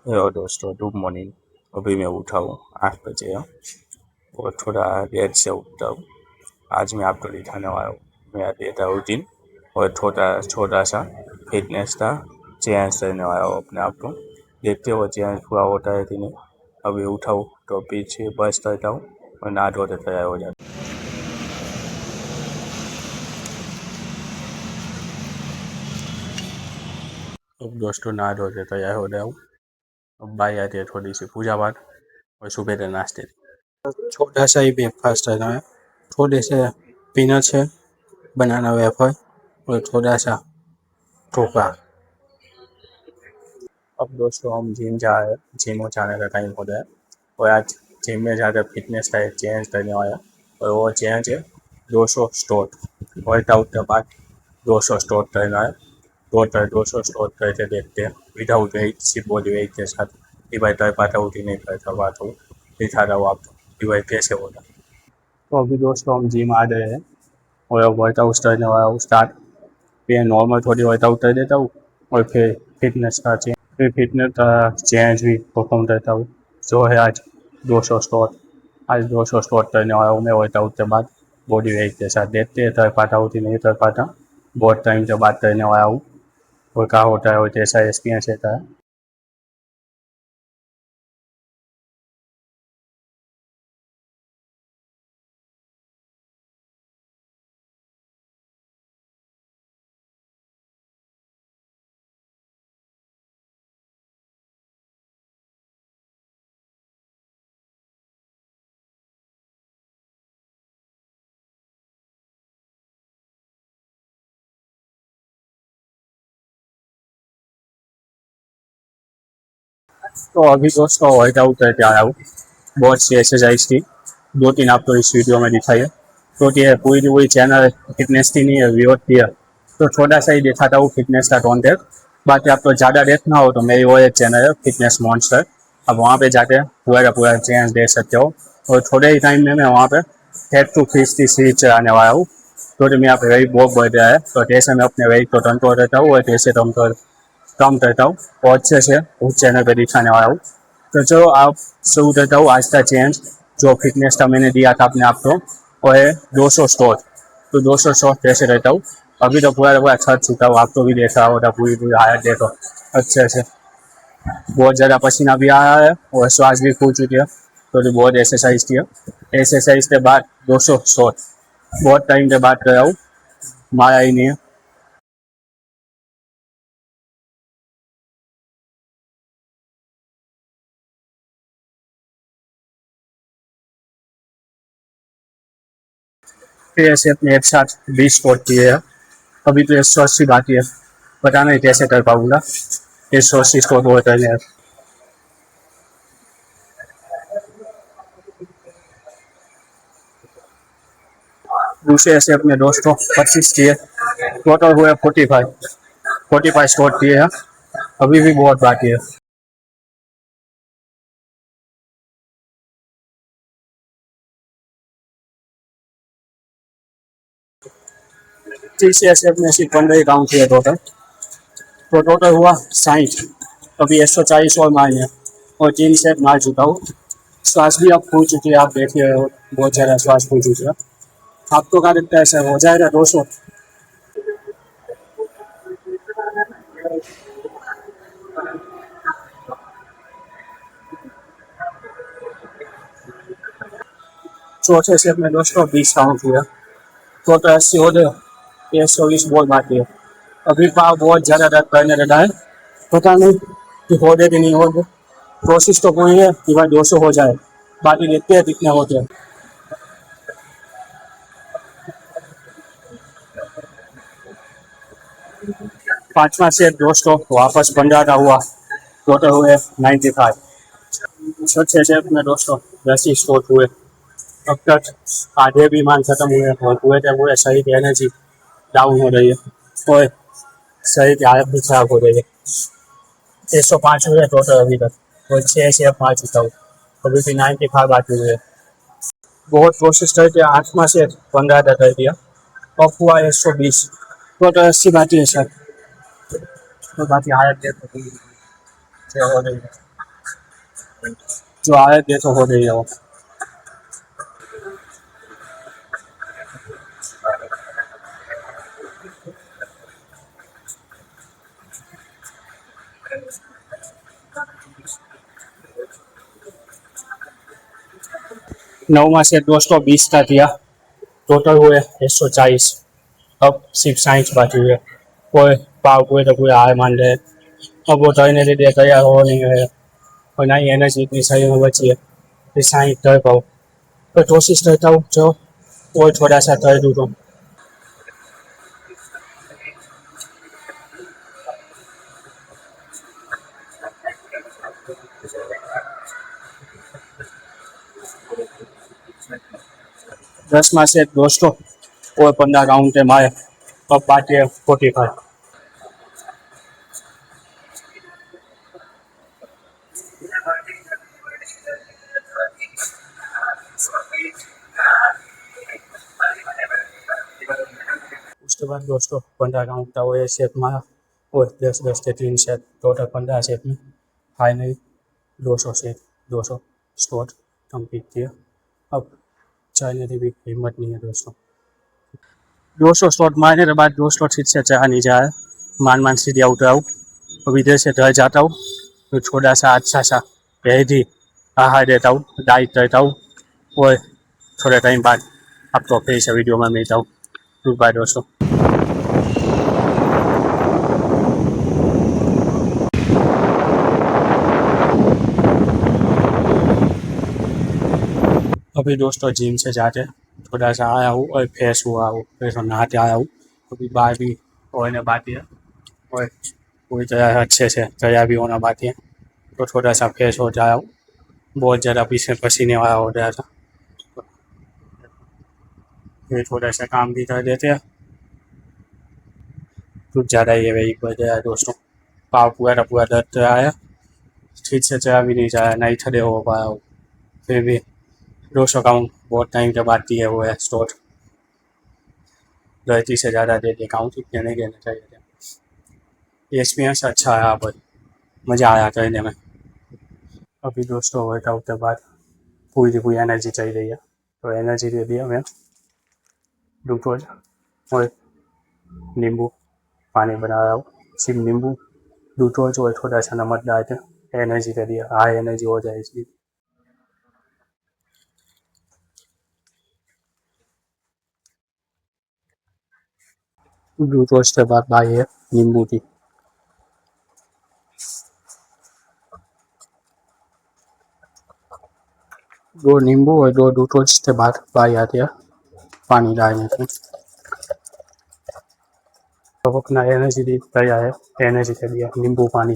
Hello दोस्तों, good morning. अभी मैं उठा हूँ 8 बजे और थोड़ा देर से उठता हूँ। आज मैं आपको दिखाने वाला हूँ मेरा डे का रूटीन और छोटा छोटा सा फिटनेस का चेंज करने वाला हूँ अपने आप को। देखते हो चेंज पूरा होता है कि नहीं। अभी उठा हूँ तो पीछे बस करता हूँ और नहा धो के तैयार हो जाता हूँ। अब दोस्तों नहा धो के तैयार हो गया हूँ। अब बारी आती है थोड़ी सी पूजा पाठ और सुबह के नाश्ते। छोटा सा ही ब्रेकफास्ट है, थोड़े से पीनट्स है, बनाना वेफर और थोड़ा सा टोपा। अब दोस्तों हम जिम जा रहे हैं, जिम में जाने का टाइम हो गया है और आज जिम में जाकर फिटनेस का एक चेंज करने वाला है और वो चेंज है 200 स्टोट। वर्कआउट के बाद 200 स्टोट करना है। टोटल 200 स्टोट करके देखते हैं विदाउट वेट, सिर्फ बॉडी वेट के साथ। डिवाइड कर पाता हूँ कि नहीं करता बात हो दिखा रहा हूँ आपको डिवाइड कैसे होगा। तो अभी दोस्तों हम जिम आ गए हैं और वर्कआउट करने वाला हूँ स्टार्ट। फिर नॉर्मल थोड़ी वर्कआउट कर देता हूँ और फिर फिटनेस का चेंज भी परफॉर्म करता हूँ। जो है आज 200 स्टोट। आज 200 स्टोट करने वाला हूँ मैं वर्कआउट के बाद बॉडी वेट के साथ। देखते हैं कर पाता हूँ कि नहीं कर पाता। बहुत टाइम से बात करने वाला हूँ और क्या होता है और कैसा एक्सपीरियंस रहता है। तो अभी दोस्तों वर्कआउट करके आया हूँ, बहुत सी एक्सरसाइज की। 2-3 आपको इस वीडियो में दिखाई है। तो ये पूरी की पूरी चैनल फिटनेस की नहीं है, व्यूअर की है। तो छोटा सा ही दिखाता हूँ फिटनेस का कॉन्टेंट। बाकी आपको ज़्यादा देखना हो तो मेरी वो एक चैनल है फिटनेस मॉन्स्टर। अब वहाँ पे जाके पूरा का पूरा चेंज देख सकते हो। और थोड़े ही टाइम में मैं वहाँ पे हेड टू फिस्ट की सीरीज चलाने वाला हूँ। तो मेरा वेट बहुत बढ़ गया है, तो जैसे मैं अपने वेट को कंट्रोल करता हूँ और जैसे कम करता हूँ और अच्छे से उस चैनल पर दिखाने वाला हूँ। तो चलो आप शुरू करता हूँ आज का चेंज जो फिटनेस का मैंने दिया था अपने आप को, वो है 200 स्टोर। तो 200 स्टोर कैसे रहता हूँ। अभी तो पूरा थक चुका हूँ, आपको भी देखा होगा पूरी पूरी हालत देखो अच्छे से। बहुत ज़्यादा पसीना भी आ रहा है और श्वास भी फूल चुकी है। तो बहुत एक्सरसाइज किया। एक्सरसाइज के बाद 200 स्टोर बहुत टाइम के बाद कर रहा हूँ, मारा ही नहीं है। फिर ऐसे अपने एक साथ 20 स्टोर किए है। अभी तो 180 बाकी है, पता नहीं कैसे कर पाऊंगा 180 स्टोर बहुत है। दूसरे ऐसे अपने दोस्तों 25 किए, टोटल हुए 45 स्कोर किए हैं। अभी भी बहुत बाकी है। 30 ऐसे अपने सिर्फ 15 काउंट किए टोटल। तो टोटल हुआ 60। अभी 140 और मारने और 3 सेट मार चुका हूँ। श्वास भी अब फूल चुकी है, आप देख रहे हो बहुत ज़्यादा श्वास फूल चुकी है। आपको क्या लगता है सर हो जाएगा 200? चौथे से अपने दोस्तों 20 काउंट हुआ, टोटल 80 हो गए। 120 बहुत बाकी है। अभी पाव बहुत ज़्यादा दर्द करने लगा है, पता नहीं कि हो गए कि नहीं हो गए। कोशिश तो पूरी है कि भाई 200 हो जाए, बाकी देखते हैं कितने होते हैं। पांचवा सेट दोस्तों वापस 15 का हुआ, टोटल हुए 95। छठे सेट में दोस्तों 10 ही स्कोर हुए। अब तक आधे भी मान खत्म हुए और पूरे के पूरे शरीर की एनर्जी डाउन हो रही है और शरीर की हालत भी खराब हो रही है। 105 हुए टोटल अभी तक और 6 से अब 5 चुका हूँ। अभी भी 95 बाकी हुए। बहुत कोशिश करके 8वां सेट 15 का कर दिया। अब हुआ 120, टोटल 80 बाकी है सर। तो बाकी हालत देखो हो रही है। जो आए थे तो हो गई है वो। 9 से 220 का दिया, टोटल हुए 140। अब सिर्फ 60 बाकी हुए। कोई पाव कोई तो कोई आए मान ले, अब वो ट्रेन ले दे तैयार हो नहीं है और ना ही एनर्जी इतनी सही में बची है कि 60 कर पाऊँ। तो कोशिश करता हूँ जो और थोड़ा सा कर दूँ तो। 10 में से 200 और 15 राउंड है मारे, अब बाकी है 45। उसके बाद दोस्तों 15 राउंड का वो सेट मारा और 10-10 के 3 सेट, टोटल 15 सेट में फाइनली 200 सेट 200 स्कोर कंप्लीट किया। अब चाहने की भी हिम्मत नहीं है दोस्तों। 200 स्लॉट मारने के बाद 200 ठीक से चढ़ा नहीं जाए, मान मान सीढ़ी उतराऊँ और इधर से घर जाता हूँ तो थोड़ा सा अच्छा सा हेल्दी आहार देता हूँ, डाइट करता हूँ और थोड़े टाइम बाद आपको फिर से वीडियो में मिलता हूँ। गुड बाय दोस्तों। अभी दोस्तों जिम से जाके थोड़ा सा आया हूँ और फ्रेश हुआ हूँ, फिर तो नहाते आया हूँ। अभी बाहर भी होने बाकी है और पूरी तरह अच्छे से तैयार भी होना बाकी है, तो थोड़ा सा फ्रेश हो जाया हूँ। बहुत ज़्यादा पीछे पसीने वाला हो गया था, फिर थोड़ा सा काम भी कर देते हैं। कुछ ज़्यादा ही वही बढ़ गया है दोस्तों। पाव पूरा दर्द रहा है, ठीक से चला भी नहीं जाया, नहीं खड़े हो पाया हूँ। फिर भी 200 काउंट बहुत टाइम के बाद दिए हुए है स्टोर, गलती से ज़्यादा दे दिए, काउंट इतने नहीं देने चाहिए थे। एक्सपीरियंस अच्छा है, यहाँ पर मज़ा आया करने में। अभी दोस्तों वर्कआउट के बाद पूरी की पूरी एनर्जी चाहिए रही है, तो एनर्जी दे दिया मैं ग्लूकोज और नींबू पानी बना रहा हूँ। सिर्फ नींबू ग्लूकोज और थोड़ा सा नमक डाल के एनर्जी दे दिया, हाई एनर्जी हो जाए इसलिए। ग्लूकोज के बाद भाई है नींबू की। 2 नींबू और 2 ग्लूकोज के बाद भाई आती है पानी डालने की। तो अपना एनर्जी दी तैयार है, एनर्जी दे दिया नींबू पानी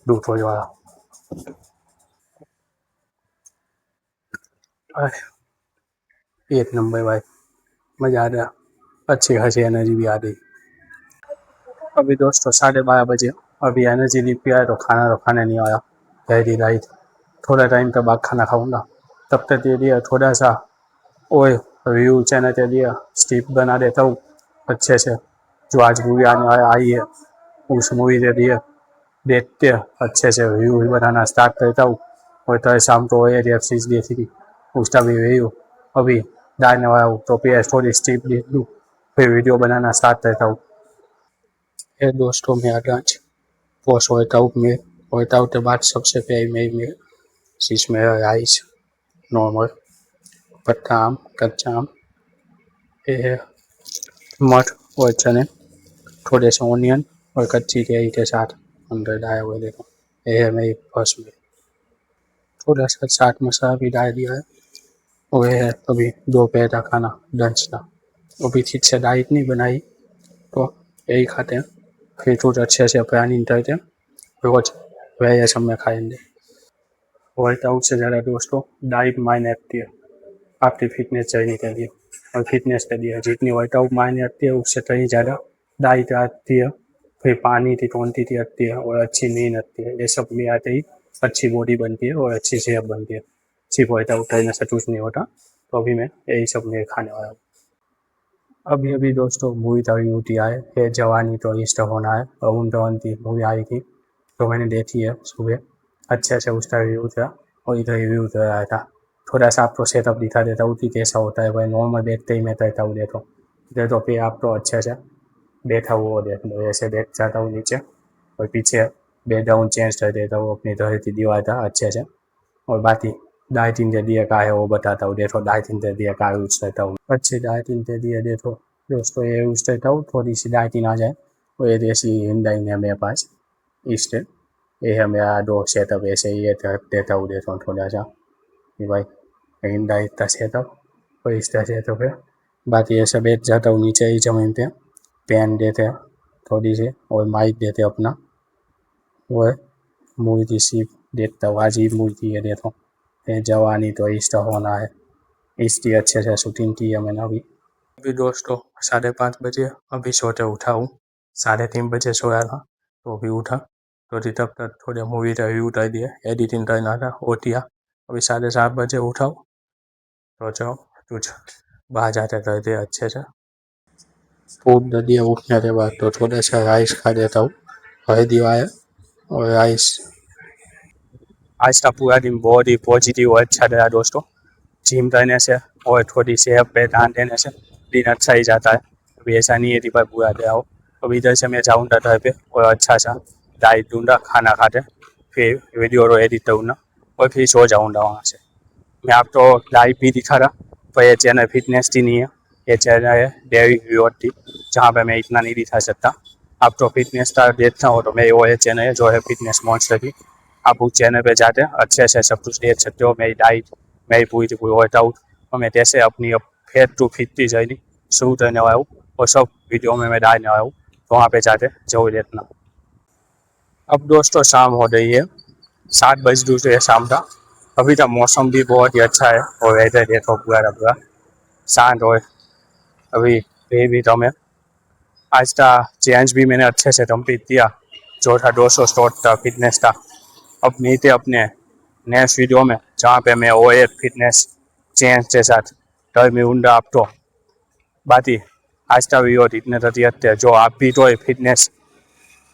ग्लूकोज वाला। एक नंबर भाई, मज़ा आ गया, अच्छी खासी एनर्जी भी आ गई। अभी दोस्तों 12:30 बजे, अभी एनर्जी ली पिया है तो खाने नहीं आया, हेल्दी डाइट। थोड़ा टाइम के बाद खाना खाऊंगा, तब तक दे दिया थोड़ा सा और व्यू चैनल के लिए स्टिप बना देता हूँ अच्छे से। जो आज मूवी आने वाला आई है उस मूवी के लिए देखते अच्छे से व्यू बनाना स्टार्ट करता हूँ। और कल शाम को ये वेब सीरीज देखी थी, उसका भी व्यू अभी डालने वाला हूँ, तो फिर थोड़ी स्टिप देख लूँ फिर वीडियो बनाना स्टार्ट करता हूँ। ये दोस्तों मेरा लंच पोस्ट वर्कआउट के बाद सबसे पहले मैं जिसमें राइस नॉर्मल, पत्ता आम, कच्चा आम, ये है मठ और चने, थोड़े से ऑनियन और कच्ची कैरी के साथ अंदर डाले हुए देखो। ये है मेरी फर्स्ट में, थोड़ा सा चाट मसाला भी डाल दिया है। और ये है अभी दोपहर का खाना लंच का। अभी ठीक से डाइट नहीं बनाई तो यही खाते हैं, फिर कुछ अच्छे से प्लानिंग करते हैं, रोज वेरिएशन में खाएंगे। वर्कआउट से ज़्यादा दोस्तों डाइट मायने रखती है आपकी फिटनेस जर्नी के लिए और फिटनेस के लिए। जितनी वर्कआउट मायने रखती है उससे कहीं ज़्यादा डाइट आती है, फिर पानी की क्वान्टिटी आती है और अच्छी नींद आती है। ये सब में आते ही अच्छी बॉडी बनती है और अच्छी सेहत बनती है। सिर्फ वर्कआउट करने से कुछ नहीं होता, तो अभी मैं यही सब में खाने वाला हूँ। अभी अभी दोस्तों मूवी का रिव्यू दिया है, ये जवानी तो इष्ट होना है, अरुण धवन की मूवी आई थी तो मैंने देखी है सुबह, अच्छे से उसका रिव्यू था। और इधर रिव्यू दे रहा था। थोड़ा सा आपको सेटअप दिखा देता हूँ कि कैसा होता है भाई। नॉर्मल बैठते ही मैं कहता हूँ देखो, इधर तो फिर आप तो अच्छे से बैठा हुआ देख लो, ऐसे बैठ जाता हूँ नीचे और पीछे बैकग्राउंड चेंज कर देता हूँ अपनी तरह की दीवार था अच्छे से। और बाकी डाइटिंग दे दिया का है वो बताता हूँ देखो, डाइटिंग दे दिया का यूज करता हूँ, अच्छी डाइटिंग दे दिया देखो दोस्तों, ये यूज करता हूँ। थोड़ी सी डाइटिंग आ जाए और ये देसी हिंडाई है मेरे पास, इससे ये है मेरा दो सेटअप, ऐसे ही ये देता हूँ देखो थोड़ा सा कि भाई हिंडाई का सेटअप और इस तरह सेटअप है। बाकी ऐसे बैठ जाता हूँ नीचे ही जमीन पे, पेन देते हैं थोड़ी सी और माइक देते अपना, और मूर्ति सीप देखता हूँ। आज ही मूर्ति है देखो, ये जवानी तो इष्ट होना है, इसकी अच्छे से शूटिंग की है मैंने अभी दोस्तों 5:30 बजे अभी सोते उठा हूँ। 3:30 बजे सोया था तो अभी उठा, तो तब तक थोड़े मूवी रिव्यू कर दिए, एडिटिंग करना था ओटिया। अभी 7:30 बजे उठा हूँ, तो चलो कुछ बाहर जाते कर दे अच्छे से। फूड दे दिया उठने के बाद, तो थोड़ा सा राइस खा देता हूँ, हल्दी आया और राइस। आज का पूरा दिन बहुत ही पॉजिटिव और अच्छा रहा दोस्तों। जिम करने से और थोड़ी सेहत पे ध्यान देने से दिन अच्छा ही जाता है। अभी ऐसा नहीं है कि भाई पूरा दे आओ। अभी इधर से मैं जाऊँगा घर पे और अच्छा सा डाइट दूंगा, खाना खाते फिर वीडियो एडिट करूँगा और फिर सो जाऊँगा वहाँ से। मैं आपको लाइव भी दिखा रहा, पर ये चैनल फिटनेस की नहीं है, ये चैनल है डेयरी व्यूअर की, जहाँ पे मैं इतना नहीं दिखा सकता। आप तो फिटनेस का देखना हो तो मेरी वो ये चैनल है जो है फिटनेस मॉन्स्टर की, आप उस चैनल पे जाते हैं अच्छे से सब कुछ देख सकते हो। मेरी डाइट, मेरी पूरी वर्कआउट और मैं कैसे अपनी फेट टू फिट की जर्नी शुरू करने वाला हूँ और सब वीडियो में मैं डालने वाला हूँ, तो वहाँ पे जाते जरूर देखना। अब दोस्तों शाम हो गई है, 7 बज दूसरे है शाम का। अभी तो मौसम भी बहुत ही अच्छा है और वेदर देखो पूरा शांत हो। अभी भी तो मैं आज का चेंज भी मैंने अच्छे से कंप्लीट किया, जो था 200 स्टोर का फिटनेस का। अब मिलते अपने नेक्स्ट वीडियो में, जहाँ पे मैं वो एक फिटनेस चेंज के साथ घर में ऊँगा आप तो। बाकी आज का वीडियो इतने तक है, जो आप भी तो फिटनेस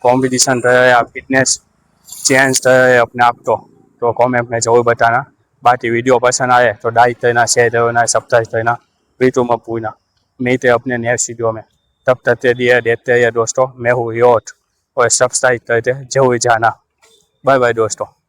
कॉम्पिटिशन कर रहे हैं, फिटनेस चेंज कर रहे हैं अपने आप तो कॉमेंट में जरूर बताना। बाकी वीडियो पसंद आए तो लाइक करना, शेयर करना, सब्सक्राइब करना बिल्कुल मत भूलना। मिलते अपने नेक्स्ट वीडियो में, तब तक के लिए देखते रहिए दोस्तों। मैं हूँ योट और सब्सक्राइब करते जरूर जाना। बाय बाय दोस्तों।